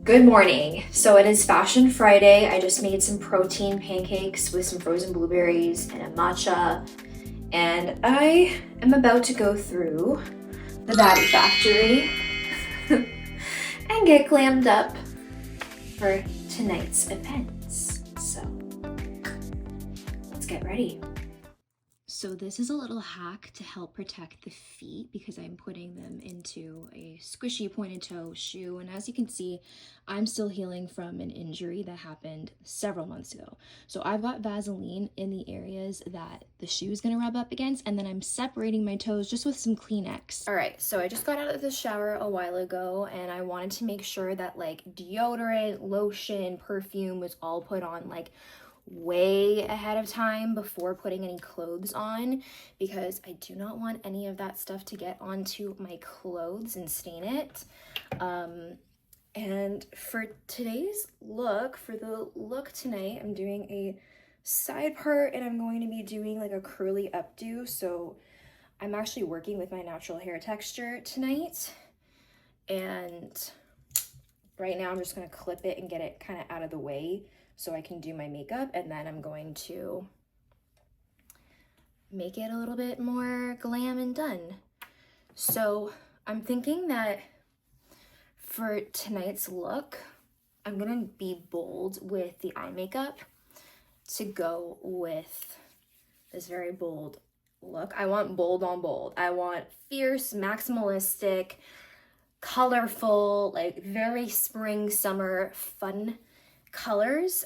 Good morning. So it is Fashion Friday. I just made some protein pancakes with some frozen blueberries and a matcha. And I am about to go through the Baddie Factory and get glammed up for tonight's events. So let's get ready. So this is a little hack to help protect the feet because I'm putting them into a squishy pointed toe shoe. And as you can see, I'm still healing from an injury that happened several months ago. So I've got Vaseline in the areas that the shoe is gonna rub up against, and then I'm separating my toes just with some Kleenex. All right, so I just got out of the shower a while ago and I wanted to make sure that like deodorant, lotion, perfume was all put on like way ahead of time before putting any clothes on, because I do not want any of that stuff to get onto my clothes and stain it. And for today's look, for the look tonight, I'm doing a side part and I'm going to be doing like a curly updo. So I'm actually working with my natural hair texture tonight, and right now I'm just going to clip it and get it kind of out of the way so I can do my makeup, and then I'm going to make it a little bit more glam and done. So I'm thinking that for tonight's look, I'm gonna be bold with the eye makeup to go with this very bold look. I want bold on bold. I want fierce, maximalistic, colorful, like very spring, summer, fun colors.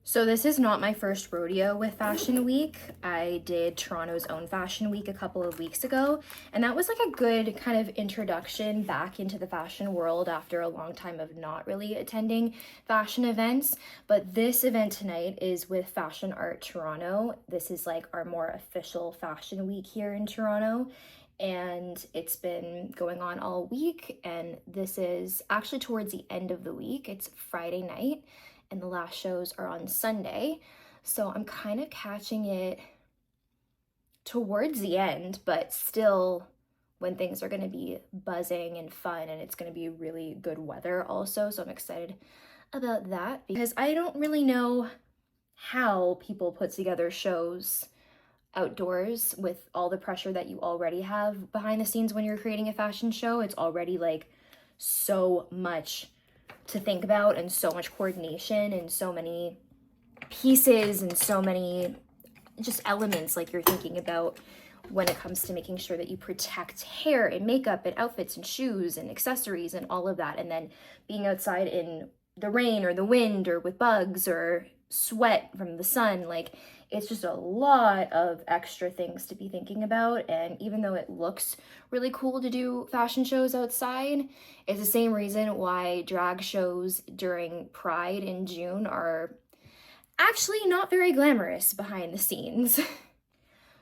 So this is not my first rodeo with Fashion Week. I did Toronto's own Fashion Week a couple of weeks ago, and that was like a good kind of introduction back into the fashion world after a long time of not really attending fashion events. But this event tonight is with Fashion Art Toronto. This is like our more official Fashion Week here in Toronto, and it's been going on all week, and this is actually towards the end of the week. It's Friday night and the last shows are on Sunday. So I'm kind of catching it towards the end, but still when things are going to be buzzing and fun, and it's going to be really good weather also. So I'm excited about that because I don't really know how people put together shows outdoors with all the pressure that you already have behind the scenes when you're creating a fashion show. It's already like so much to think about and so much coordination and so many pieces and so many just elements like you're thinking about when it comes to making sure that you protect hair and makeup and outfits and shoes and accessories and all of that, and then being outside in the rain or the wind or with bugs or sweat from the sun. Like, it's just a lot of extra things to be thinking about. And even though it looks really cool to do fashion shows outside, it's the same reason why drag shows during Pride in June are actually not very glamorous behind the scenes.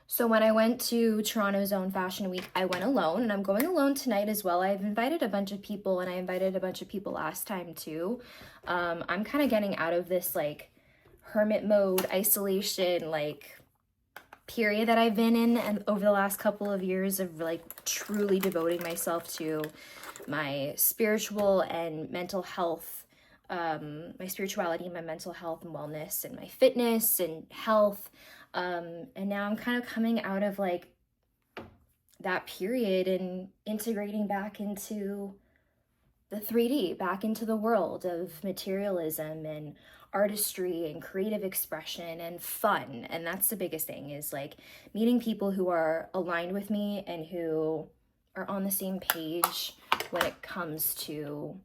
So when I went to Toronto's own Fashion Week, I went alone, and I'm going alone tonight as well. I've invited a bunch of people, and I invited a bunch of people last time too. I'm kind of getting out of this like hermit mode, isolation, like period that I've been in and over the last couple of years of like truly devoting myself to my spiritual and mental health, my spirituality, my mental health and wellness, and my fitness and health. And now I'm kind of coming out of like that period and integrating back into the 3D, back into the world of materialism and artistry and creative expression and fun. And that's the biggest thing, is like meeting people who are aligned with me and who are on the same page when it comes to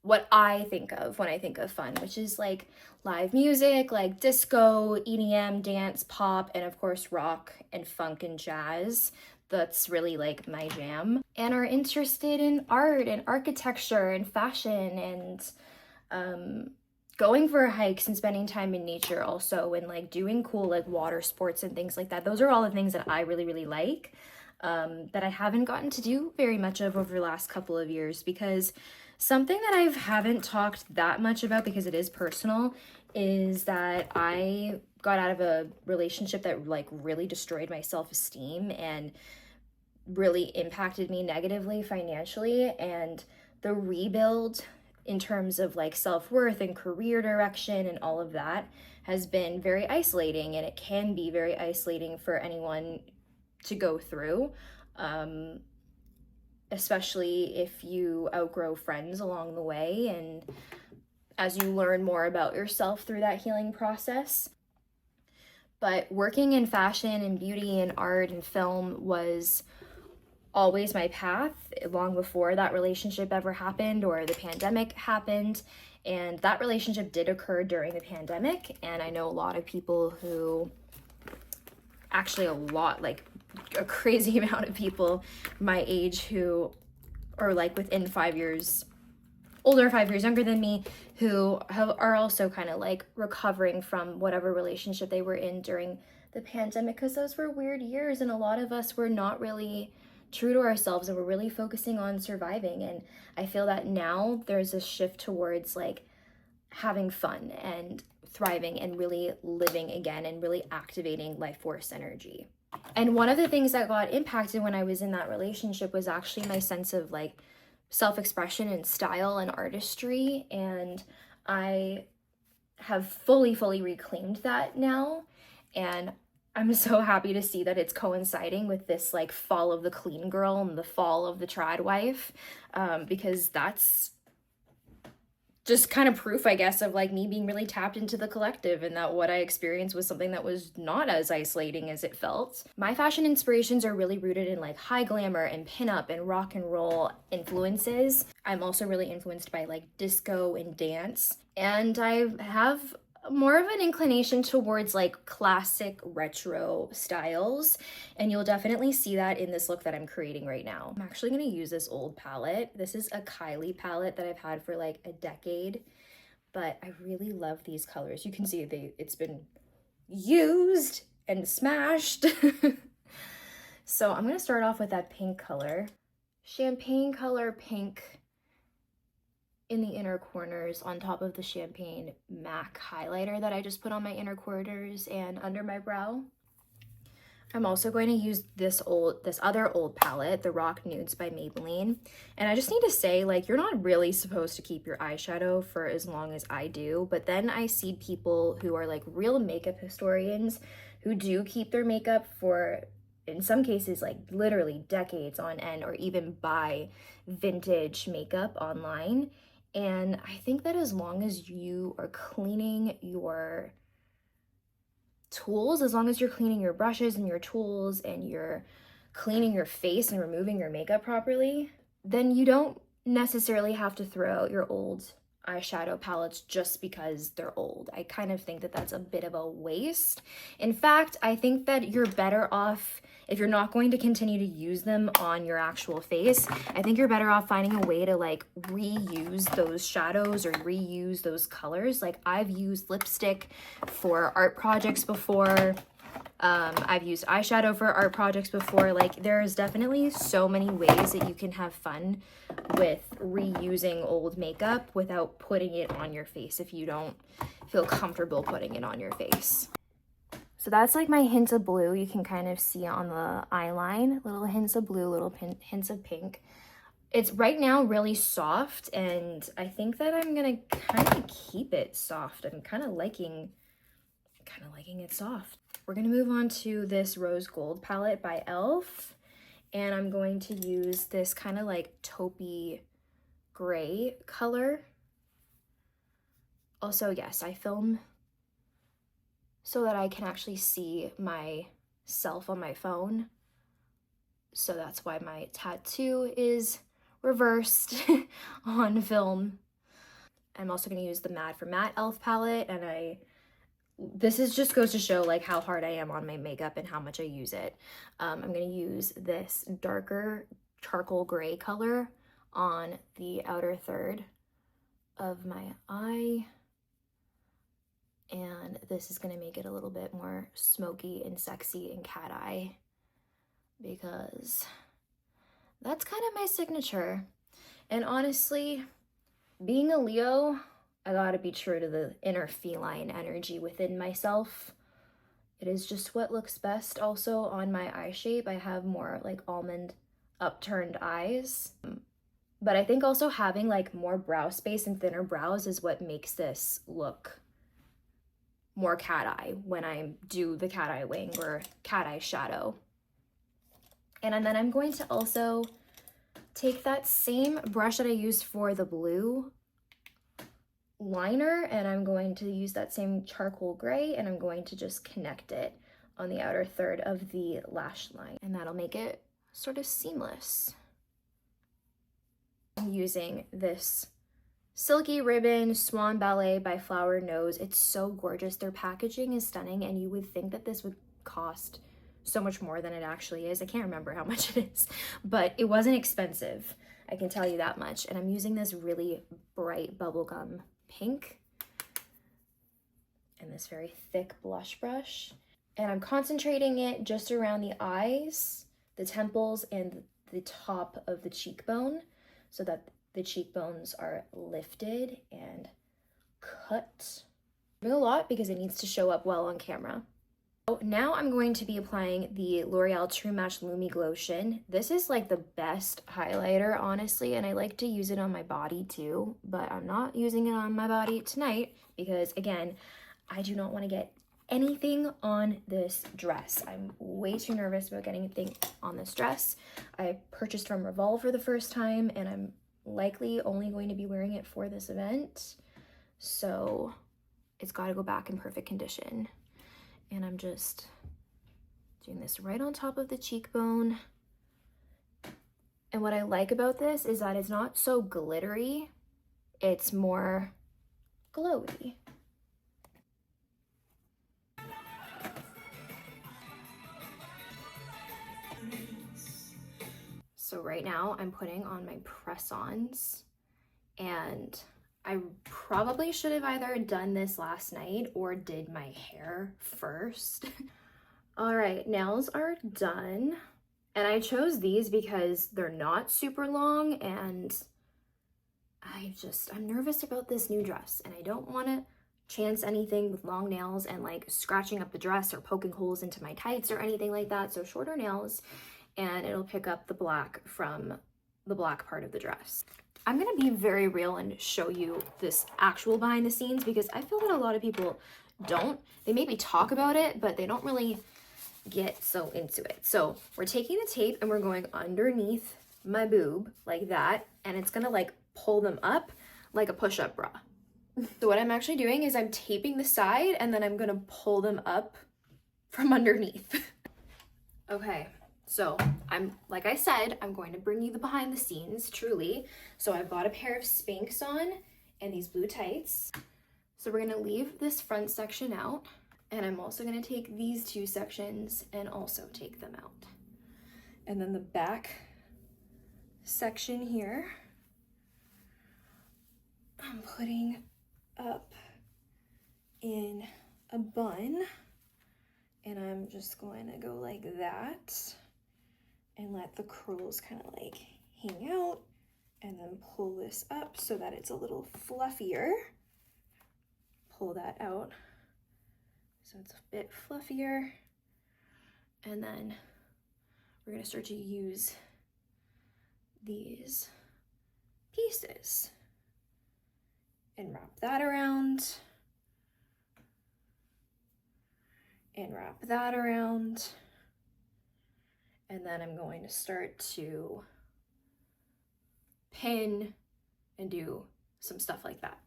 what I think of when I think of fun, which is like live music, like disco, EDM, dance, pop, and of course rock and funk and jazz. That's really like my jam. And are interested in art and architecture and fashion and going for hikes and spending time in nature also, and like doing cool like water sports and things like that. Those are all the things that I really, really like, that I haven't gotten to do very much of over the last couple of years, because something that I haven't talked that much about, because it is personal, is that I got out of a relationship that like really destroyed my self-esteem and really impacted me negatively financially, and the rebuild in terms of like self-worth and career direction and all of that has been very isolating, and it can be very isolating for anyone to go through, especially if you outgrow friends along the way and as you learn more about yourself through that healing process. But working in fashion and beauty and art and film was always my path long before that relationship ever happened or the pandemic happened. And that relationship did occur during the pandemic. And I know a lot of people who, actually like a crazy amount of people my age who are like within 5 years, older, 5 years younger than me, who are also kind of like recovering from whatever relationship they were in during the pandemic, because those were weird years and a lot of us were not really true to ourselves and we're really focusing on surviving. And I feel that now there's a shift towards like having fun and thriving and really living again and really activating life force energy. And one of the things that got impacted when I was in that relationship was actually my sense of like self-expression and style and artistry. And I have fully reclaimed that now. And I'm so happy to see that it's coinciding with this like fall of the clean girl and the fall of the trad wife, because that's just kind of proof, I guess, of like me being really tapped into the collective and that what I experienced was something that was not as isolating as it felt. My fashion inspirations are really rooted in like high glamour and pinup and rock and roll influences. I'm also really influenced by like disco and dance. And I have more of an inclination towards like classic retro styles, and you'll definitely see that in this look that I'm creating right now. I'm actually going to use this old palette. This is a Kylie palette that I've had for like a decade, but I really love these colors. You can see it's been used and smashed. So I'm going to start off with that pink color, champagne color pink in the inner corners on top of the champagne MAC highlighter that I just put on my inner corners and under my brow. I'm also going to use this other old palette, the Rock Nudes by Maybelline. And I just need to say, like, you're not really supposed to keep your eyeshadow for as long as I do, but then I see people who are like real makeup historians who do keep their makeup for, in some cases, like literally decades on end, or even buy vintage makeup online. And I think that as long as you are cleaning your tools, as long as you're cleaning your brushes and your tools and you're cleaning your face and removing your makeup properly, then you don't necessarily have to throw out your old eyeshadow palettes just because they're old. I kind of think that that's a bit of a waste. In fact, I think that you're better off, if you're not going to continue to use them on your actual face, I think you're better off finding a way to like reuse those shadows or reuse those colors. Like I've used lipstick for art projects before. I've used eyeshadow for art projects before. Like there's definitely so many ways that you can have fun with reusing old makeup without putting it on your face if you don't feel comfortable putting it on your face. So that's like my hint of blue. You can kind of see on the eye line, little hints of blue, little hints of pink. It's right now really soft, and I think that I'm gonna kind of keep it soft. I'm kind of liking it soft. We're gonna move on to this Rose Gold palette by e.l.f. And I'm going to use this kind of like taupey gray color. Also, yes, I film so that I can actually see myself on my phone. So that's why my tattoo is reversed on film. I'm also gonna use the Mad for Matte e.l.f. palette, and this just goes to show like how hard I am on my makeup and how much I use it. I'm gonna use this darker charcoal gray color on the outer third of my eye. And this is gonna make it a little bit more smoky and sexy and cat eye, because that's kind of my signature. And honestly, being a Leo, I gotta be true to the inner feline energy within myself. It is just what looks best. Also on my eye shape, I have more like almond upturned eyes. But I think also having like more brow space and thinner brows is what makes this look more cat eye when I do the cat eye wing or cat eye shadow. And then I'm going to also take that same brush that I used for the blue liner, and I'm going to use that same charcoal gray, and I'm going to just connect it on the outer third of the lash line, and that'll make it sort of seamless. I'm using this Silky Ribbon Swan Ballet by Flower Nose. It's so gorgeous. Their packaging is stunning, and you would think that this would cost so much more than it actually is. I can't remember how much it is, but it wasn't expensive. I can tell you that much. And I'm using this really bright bubblegum pink and this very thick blush brush. And I'm concentrating it just around the eyes, the temples, and the top of the cheekbone so that the cheekbones are lifted and cut. I'm doing a lot because it needs to show up well on camera. So now I'm going to be applying the L'Oreal True Match Lumi Glotion. This is like the best highlighter, honestly, and I like to use it on my body too, but I'm not using it on my body tonight because, again, I do not want to get anything on this dress. I'm way too nervous about getting anything on this dress. I purchased from Revolve for the first time, and I'm likely only going to be wearing it for this event, so it's got to go back in perfect condition. And I'm just doing this right on top of the cheekbone. And what I like about this is that it's not so glittery, it's more glowy. So right now I'm putting on my press-ons, and I probably should have either done this last night or did my hair first. All right, nails are done. And I chose these because they're not super long, and I'm nervous about this new dress, and I don't want to chance anything with long nails and like scratching up the dress or poking holes into my tights or anything like that. So shorter nails, and it'll pick up the black from the black part of the dress. I'm gonna be very real and show you this actual behind the scenes because I feel that a lot of people don't. They maybe talk about it, but they don't really get so into it. So we're taking the tape and we're going underneath my boob like that, and it's gonna like pull them up like a push-up bra. So what I'm actually doing is I'm taping the side, and then I'm gonna pull them up from underneath. Okay. So like I said, I'm going to bring you the behind the scenes, truly. So I've got a pair of Spanx on and these blue tights. So we're gonna leave this front section out, and I'm also gonna take these two sections and also take them out. And then the back section here, I'm putting up in a bun, and I'm just going to go like that and let the curls kind of like hang out, and then pull this up so that it's a little fluffier. Pull that out so it's a bit fluffier, and then we're gonna start to use these pieces and wrap that around and wrap that around. And then I'm going to start to pin and do some stuff like that.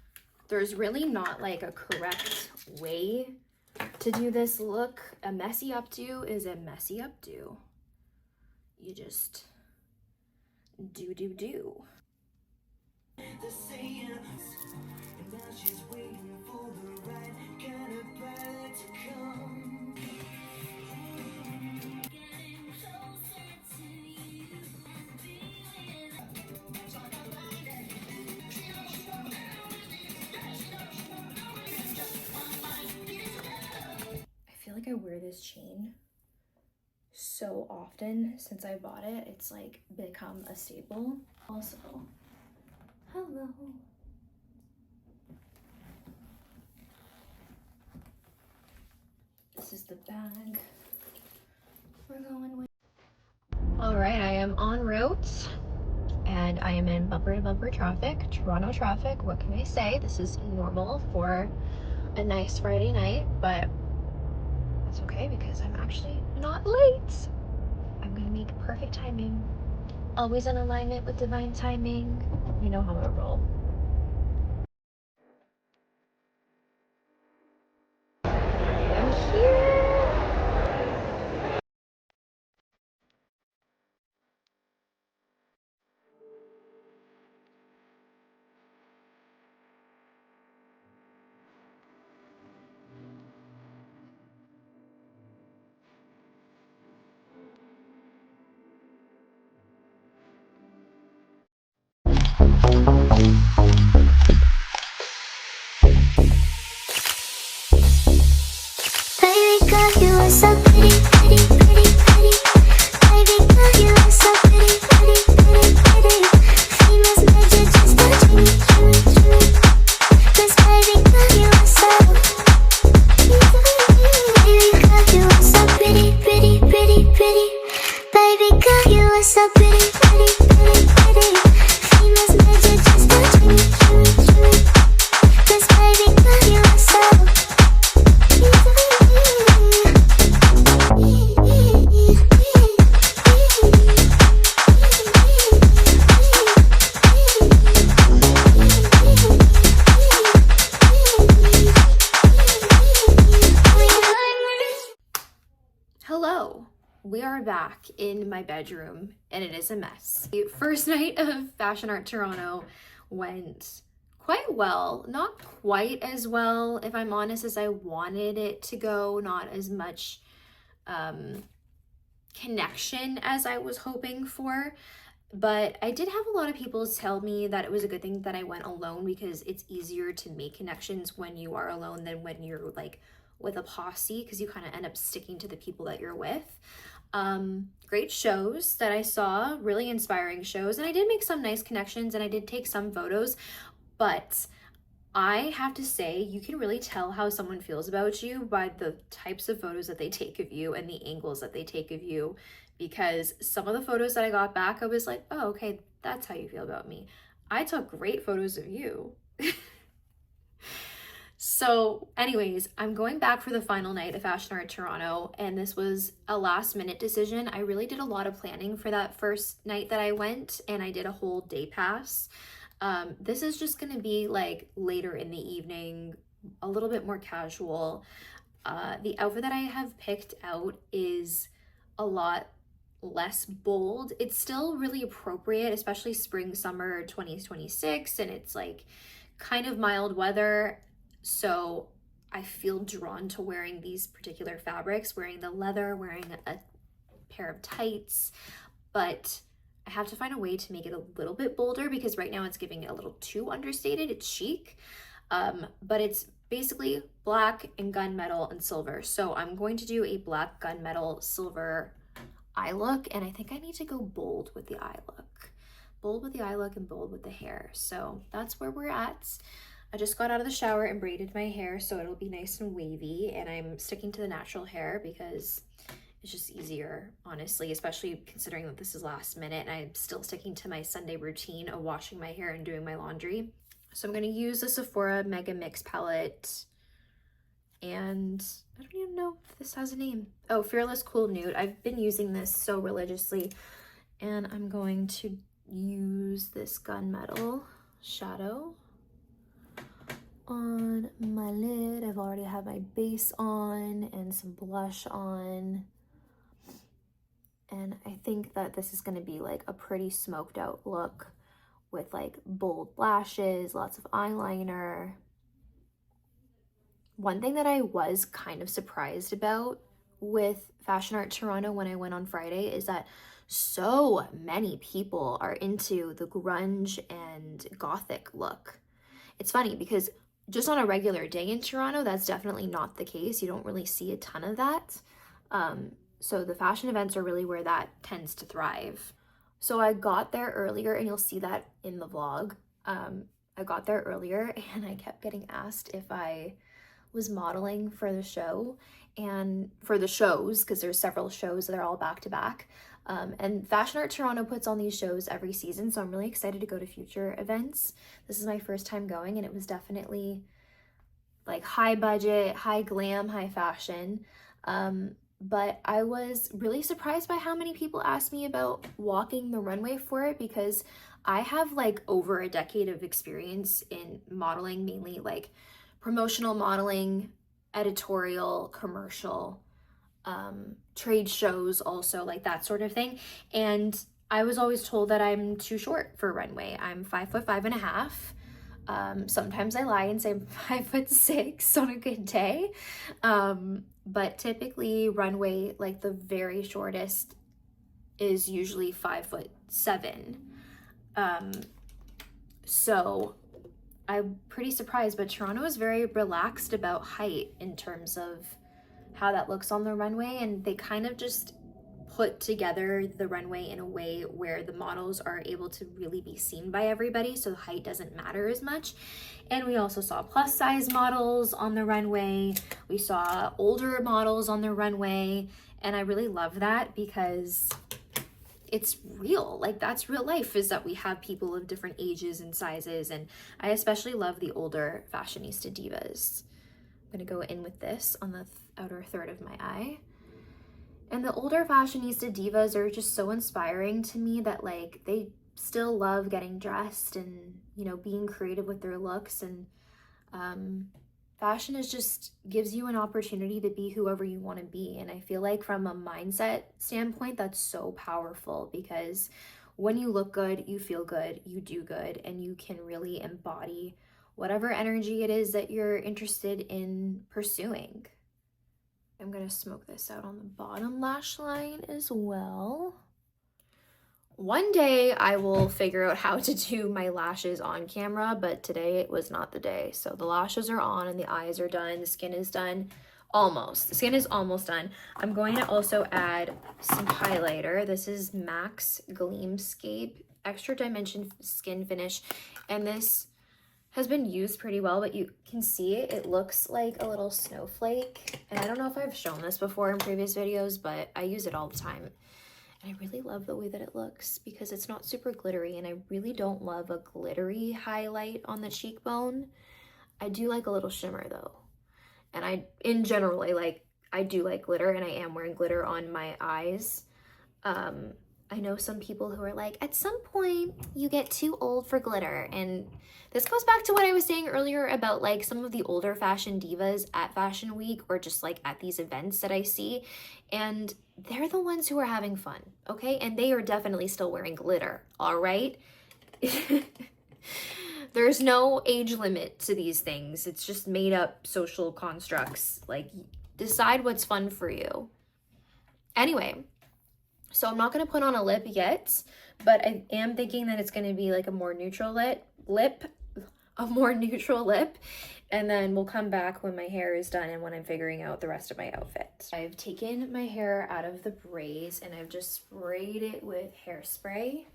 There's really not like a correct way to do this look. A messy updo is a messy updo. You just do. I wear this chain so often since I bought it. It's like become a staple. Also, hello. This is the bag we're going with. All right, I am en route, and and I am in bumper to bumper traffic, Toronto traffic. What can I say? This is normal for a nice Friday night, but that's okay because I'm actually not late. I'm gonna make perfect timing. Always in alignment with divine timing. You know how I roll. I'm here. Baby girl, you are so pretty, pretty, pretty, pretty. Baby girl, you are so pretty, pretty, pretty, pretty. Famous Magick just touch me, me. 'Cause baby girl, you are so. Baby girl, you are so pretty, pretty, pretty, pretty. Baby girl, you are so pretty, pretty, pretty, pretty. Famous Magick just touch me, me. 'Cause baby girl, you are so. Hello, we are back in my bedroom and it is a mess. The first night of Fashion Art Toronto went quite well, not quite as well, if I'm honest, as I wanted it to go, not as much connection as I was hoping for. But I did have a lot of people tell me that it was a good thing that I went alone because it's easier to make connections when you are alone than when you're like with a posse, because you kind of end up sticking to the people that you're with. Great shows that I saw, really inspiring shows, and I did make some nice connections and I did take some photos, but I have to say, you can really tell how someone feels about you by the types of photos that they take of you and the angles that they take of you, because some of the photos that I got back, I was like, oh, okay, that's how you feel about me. I took great photos of you. So anyways, I'm going back for the final night of Fashion Art Toronto, and this was a last minute decision. I really did a lot of planning for that first night that I went, and I did a whole day pass. This is just gonna be like later in the evening, a little bit more casual. The outfit that I have picked out is a lot less bold. It's still really appropriate, especially spring, summer 2026, and it's like kind of mild weather. So I feel drawn to wearing these particular fabrics, wearing the leather, wearing a pair of tights, but I have to find a way to make it a little bit bolder because right now it's giving it a little too understated. It's chic, but it's basically black and gunmetal and silver. So I'm going to do a black gunmetal silver eye look, and I think I need to go bold with the eye look. Bold with the eye look and bold with the hair. So that's where we're at. I just got out of the shower and braided my hair so it'll be nice and wavy, and I'm sticking to the natural hair because it's just easier, honestly, especially considering that this is last minute and I'm still sticking to my Sunday routine of washing my hair and doing my laundry. So I'm going to use the Sephora Mega Mix palette, and I don't even know if this has a name. Oh, Fearless Cool Nude. I've been using this so religiously, and I'm going to use this gunmetal shadow on my lid. I've already had my base on and some blush on, and I think that this is going to be like a pretty smoked out look with like bold lashes, lots of eyeliner. One thing that I was kind of surprised about with Fashion Art Toronto when I went on Friday is that so many people are into the grunge and gothic look. It's funny because just on a regular day in Toronto, that's definitely not the case. You don't really see a ton of that. So the fashion events are really where that tends to thrive. So I got there earlier, and you'll see that in the vlog. I got there earlier and I kept getting asked if I was modeling for the show and for the shows, because there's several shows that are all back to back. And Fashion Art Toronto puts on these shows every season, so I'm really excited to go to future events. This is my first time going, and it was definitely like high budget, high glam, high fashion. But I was really surprised by how many people asked me about walking the runway for it, because I have like over a decade of experience in modeling, mainly like promotional modeling, editorial, commercial, trade shows, also like that sort of thing. And I was always told that I'm too short for runway. I'm 5'5.5". Sometimes I lie and say I'm 5'6" on a good day. But typically runway, like the very shortest is usually 5'7". So I'm pretty surprised, but Toronto is very relaxed about height in terms of how that looks on the runway, and they kind of just put together the runway in a way where the models are able to really be seen by everybody, so height doesn't matter as much. And we also saw plus size models on the runway. We saw older models on the runway, and I really love that because it's real. Like, that's real life, is that we have people of different ages and sizes, and I especially love the older fashionista divas. I'm gonna go in with this on the outer third of my eye. And the older fashionista divas are just so inspiring to me, that like they still love getting dressed and, you know, being creative with their looks. And fashion is just gives you an opportunity to be whoever you want to be. And I feel like from a mindset standpoint, that's so powerful, because when you look good, you feel good, you do good, and you can really embody whatever energy it is that you're interested in pursuing. I'm gonna smoke this out on the bottom lash line as well. One day I will figure out how to do my lashes on camera, but today it was not the day. So the lashes are on and the eyes are done. The skin is done. Almost. The skin is almost done. I'm going to also add some highlighter. This is MAC's Gleamscape Extra Dimension Skin Finish. And this has been used pretty well, but you can see it looks like a little snowflake. And I don't know if I've shown this before in previous videos, but I use it all the time. And I really love the way that it looks, because it's not super glittery, and I really don't love a glittery highlight on the cheekbone. I do like a little shimmer though. And in general, I do like glitter, and I am wearing glitter on my eyes. I know some people who are like, at some point you get too old for glitter. And this goes back to what I was saying earlier about like some of the older fashion divas at Fashion Week, or just like at these events that I see. And they're the ones who are having fun, okay? And they are definitely still wearing glitter, all right? There's no age limit to these things. It's just made up social constructs. Like, decide what's fun for you. Anyway, so I'm not going to put on a lip yet, but I am thinking that it's going to be like a more neutral lip, and then we'll come back when my hair is done and when I'm figuring out the rest of my outfit. I've taken my hair out of the braids and I've just sprayed it with hairspray.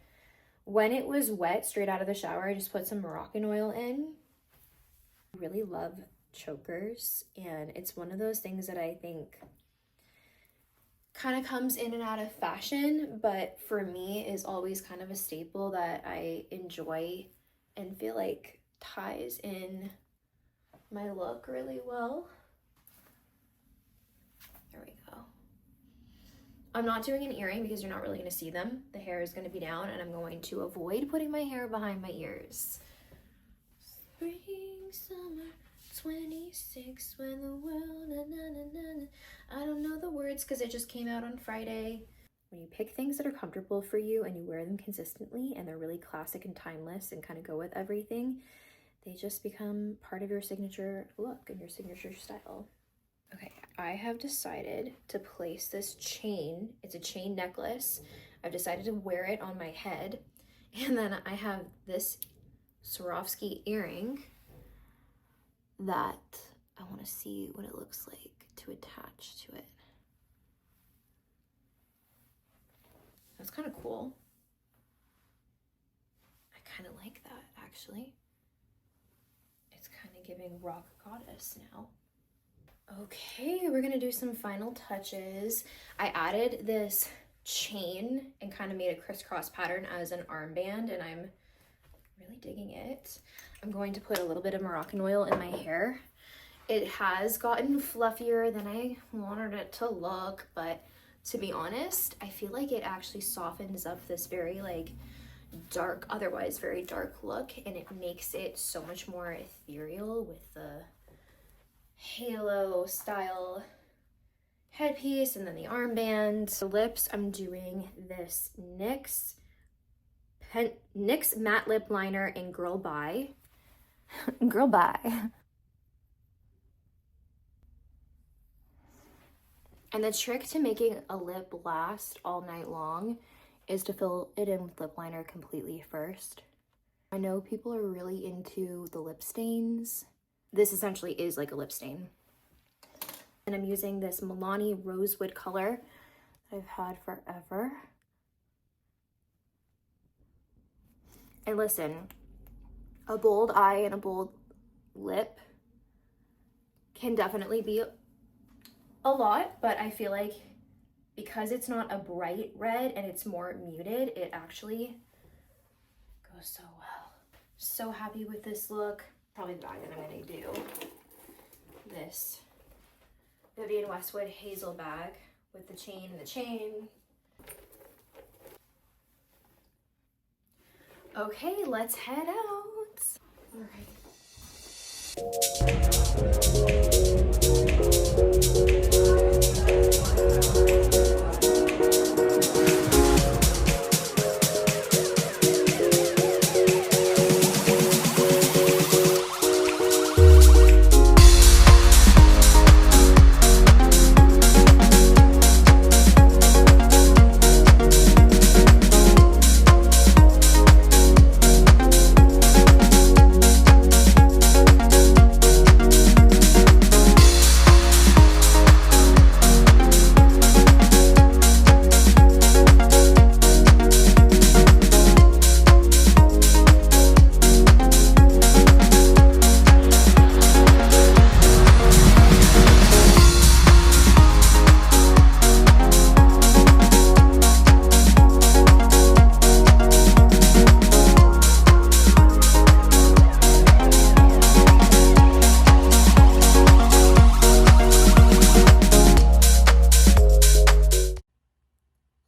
When it was wet, straight out of the shower, I just put some Moroccan oil in. I really love chokers, and it's one of those things that I think kind of comes in and out of fashion, but for me is always kind of a staple that I enjoy and feel like ties in my look really well. There we go. I'm not doing an earring because you're not really going to see them. The hair is going to be down, and I'm going to avoid putting my hair behind my ears. Spring, summer, 26, when the world, na, na, na, na, na. I don't know the words because it just came out on Friday. When you pick things that are comfortable for you and you wear them consistently, and they're really classic and timeless and kind of go with everything, they just become part of your signature look and your signature style. Okay, I have decided to place this chain. It's a chain necklace. I've decided to wear it on my head. And then I have this Swarovski earring that I want to see what it looks like to attach to it. That's kind of cool. I kind of like that, actually. It's kind of giving rock goddess now. Okay, we're gonna do some final touches. I added this chain and kind of made a crisscross pattern as an armband, and I'm really digging it. I'm going to put a little bit of Moroccan oil in my hair. It has gotten fluffier than I wanted it to look, but to be honest, I feel like it actually softens up this very like dark, otherwise very dark look, and it makes it so much more ethereal with the halo style headpiece and then the armband. The lips, I'm doing this NYX matte lip liner in Girl Bye. Girl Bye. And the trick to making a lip last all night long is to fill it in with lip liner completely first. I know people are really into the lip stains. This essentially is like a lip stain. And I'm using this Milani Rosewood color that I've had forever. And listen, a bold eye and a bold lip can definitely be a lot, but I feel like because it's not a bright red and it's more muted, it actually goes so well. So happy with this look. Probably the bag that I'm gonna do. This Vivienne Westwood hazel bag with the chain and the chain. Okay, let's head out. All right.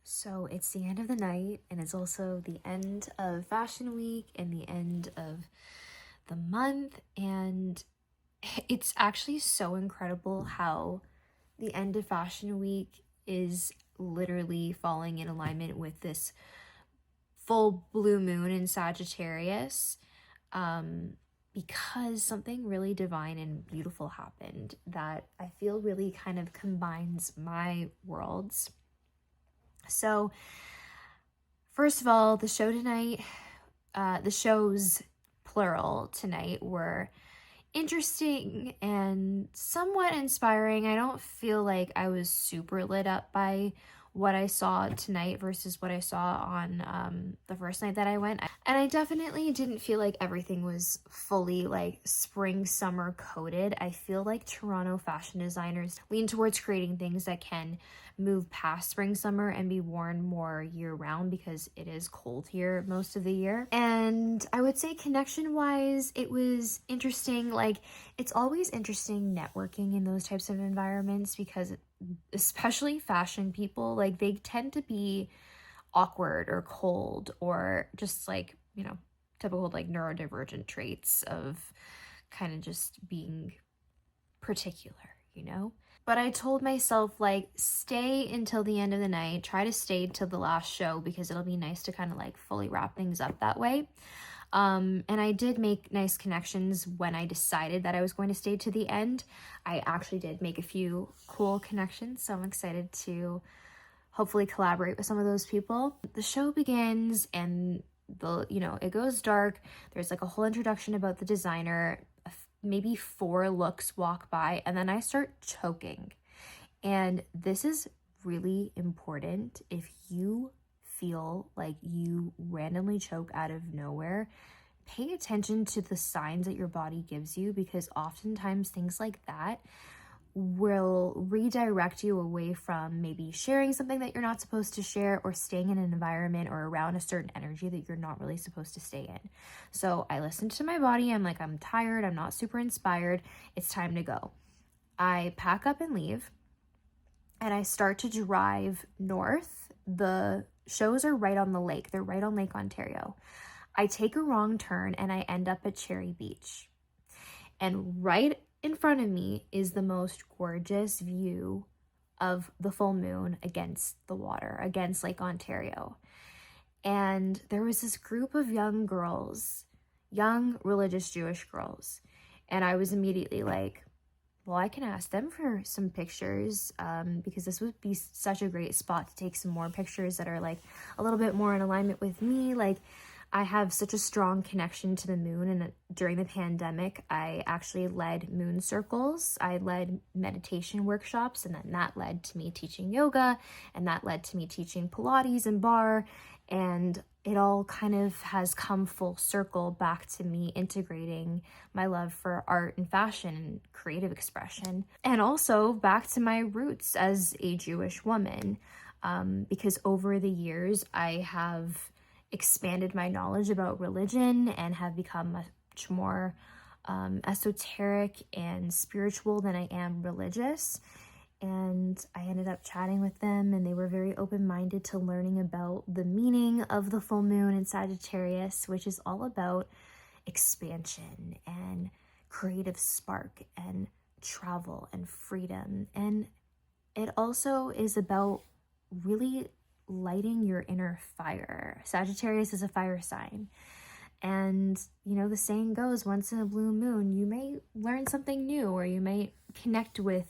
So it's the end of the night, and it's also the end of Fashion Week and the end of the month, and it's actually so incredible how the end of Fashion Week is literally falling in alignment with this full blue moon in Sagittarius, because something really divine and beautiful happened that I feel really kind of combines my worlds. So first of all, the show tonight, the shows plural tonight were interesting and somewhat inspiring. I don't feel like I was super lit up by what I saw tonight versus what I saw on the first night that I went. And I definitely didn't feel like everything was fully like spring summer coded. I feel like Toronto fashion designers lean towards creating things that can move past spring summer and be worn more year round because it is cold here most of the year. And I would say connection wise, it was interesting. Like, it's always interesting networking in those types of environments because especially fashion people, like, they tend to be awkward or cold or just like, you know, typical like neurodivergent traits of kind of just being particular, you know? But I told myself, like, stay until the end of the night, try to stay till the last show because it'll be nice to kind of like fully wrap things up that way. And I did make nice connections when I decided that I was going to stay to the end. I actually did make a few cool connections, so I'm excited to hopefully collaborate with some of those people. The show begins and it goes dark. There's like a whole introduction about the designer. Maybe 4 looks walk by and then I start choking. And this is really important. If you feel like you randomly choke out of nowhere, pay attention to the signs that your body gives you, because oftentimes things like that will redirect you away from maybe sharing something that you're not supposed to share, or staying in an environment or around a certain energy that you're not really supposed to stay in. So I listened to my body. I'm like, I'm tired. I'm not super inspired. It's time to go. I pack up and leave, and I start to drive north. The shows are right on the lake. They're right on Lake Ontario. I take a wrong turn and I end up at Cherry Beach. And right in front of me is the most gorgeous view of the full moon against the water, against Lake Ontario. And there was this group of young girls, young religious Jewish girls. And I was immediately like, well, I can ask them for some pictures, because this would be such a great spot to take some more pictures that are like a little bit more in alignment with me. Like, I have such a strong connection to the moon, and during the pandemic, I actually led moon circles. I led meditation workshops, and then that led to me teaching yoga, and that led to me teaching Pilates and bar, and it all kind of has come full circle back to me integrating my love for art and fashion and creative expression, and also back to my roots as a Jewish woman, because over the years, I have expanded my knowledge about religion and have become much more esoteric and spiritual than I am religious. And I ended up chatting with them, and they were very open-minded to learning about the meaning of the full moon in Sagittarius, which is all about expansion and creative spark and travel and freedom. And it also is about really lighting your inner fire. Sagittarius is a fire sign. And, you know, the saying goes, once in a blue moon, you may learn something new, or you may connect with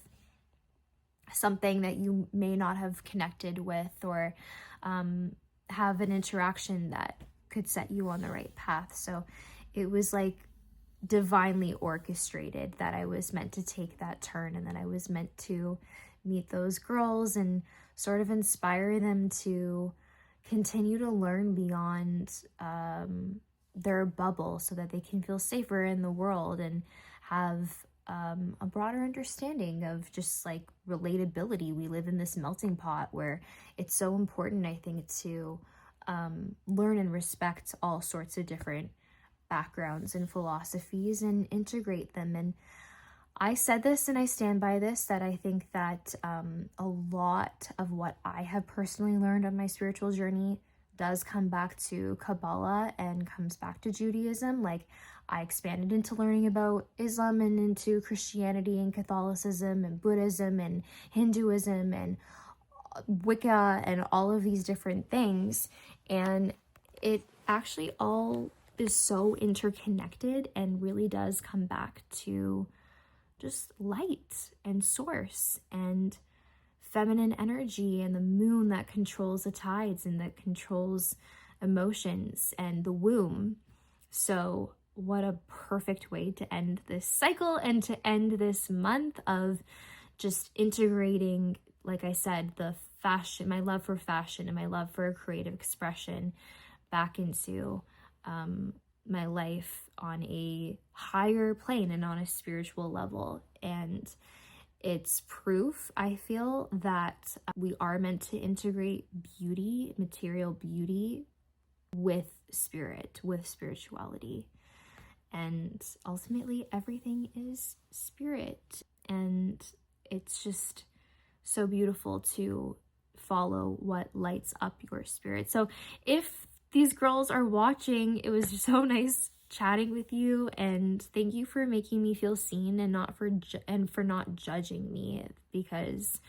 something that you may not have connected with, or have an interaction that could set you on the right path. So it was like divinely orchestrated that I was meant to take that turn, and that I was meant to meet those girls and sort of inspire them to continue to learn beyond their bubble, so that they can feel safer in the world and have a broader understanding of just like relatability. We live in this melting pot where it's so important, I think, to learn and respect all sorts of different backgrounds and philosophies and integrate them. And I said this, and I stand by this, that I think that a lot of what I have personally learned on my spiritual journey does come back to Kabbalah and comes back to Judaism. Like, I expanded into learning about Islam and into Christianity and Catholicism and Buddhism and Hinduism and Wicca and all of these different things. And it actually all is so interconnected and really does come back to just light and source and feminine energy, and the moon that controls the tides and that controls emotions, and the womb. So what a perfect way to end this cycle and to end this month of just integrating, like I said, the fashion, my love for fashion and my love for creative expression back into my life on a higher plane and on a spiritual level. And it's proof, I feel, that we are meant to integrate beauty, material beauty, with spirit, with spirituality. And ultimately, everything is spirit. And it's just so beautiful to follow what lights up your spirit. So if these girls are watching, it was so nice chatting with you, and thank you for making me feel seen and for not judging me, because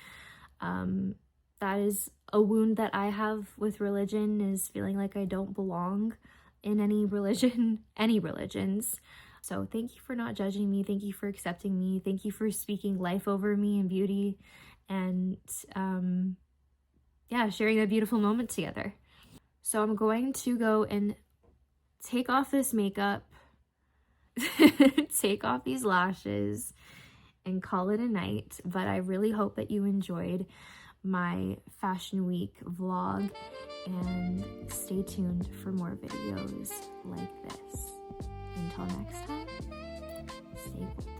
that is a wound that I have with religion, is feeling like I don't belong in any religion, any religions. So thank you for not judging me. Thank you for accepting me. Thank you for speaking life over me and beauty, and sharing that beautiful moment together. So I'm going to go and take off this makeup, take off these lashes, and call it a night. But I really hope that you enjoyed my Fashion Week vlog, and stay tuned for more videos like this. Until next time, stay cool.